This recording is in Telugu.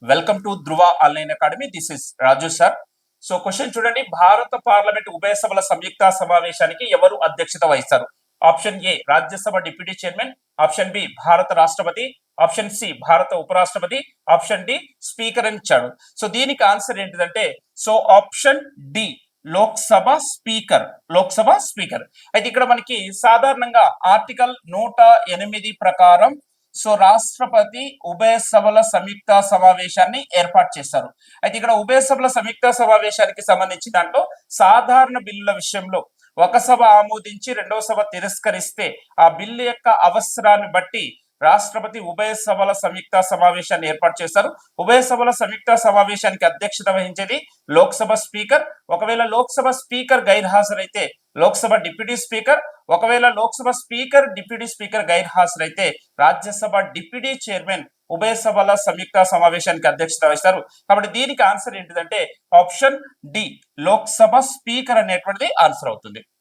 Welcome to Dhruva online academy. This is Raju sir. So question చూడండి, భారత పార్లమెంట్ ఉభయ సభల సంయుక్త సమావేశానికి ఎవరు అధ్యక్షత వహిస్తారు? Option A Rajya Sabha deputy chairman, option B భారత రాష్ట్రపతి, ఆప్షన్ సి భారత ఉపరాష్ట్రపతి, ఆప్షన్ డి స్పీకర్ అని ఇచ్చాడు. సో దీనికి ఆన్సర్ ఏంటిదంటే ఆప్షన్ డి లోక్సభ స్పీకర్. అయితే ఇక్కడ మనకి సాధారణంగా ఆర్టికల్ 108 ప్రకారం రాష్ట్రపతి ఉభయ సభల సంయుక్త సమావేశాన్ని ఏర్పాటు చేస్తారు. అయితే ఇక్కడ ఉభయ సభల సంయుక్త సమావేశానికి సంబంధించి దాంట్లో సాధారణ బిల్లుల విషయంలో ఒక సభ ఆమోదించి రెండవ సభ తిరస్కరిస్తే ఆ బిల్లు యొక్క అవసరాన్ని బట్టి రాష్ట్రపతి ఉభయ సభల సంయుక్త సమావేశాన్ని ఏర్పాటు చేస్తారు. ఉభయ సభల సంయుక్త సమావేశానికి అధ్యక్షత వహించేది లోక్సభ స్పీకర్. ఒకవేళ లోక్సభ స్పీకర్ గైర్హాజరైతే లోక్సభ డిప్యూటీ స్పీకర్, ఒకవేళ లోక్సభ స్పీకర్ డిప్యూటీ స్పీకర్ గైర్హాజరైతే రాజ్యసభ డిప్యూటీ చైర్మన్ ఉభయ సభల సంయుక్త సమావేశానికి అధ్యక్షత వహిస్తారు. కాబట్టి దీనికి ఆన్సర్ ఏంటిదంటే ఆప్షన్ డి లోక్సభ స్పీకర్ అనేటువంటిది ఆన్సర్ అవుతుంది.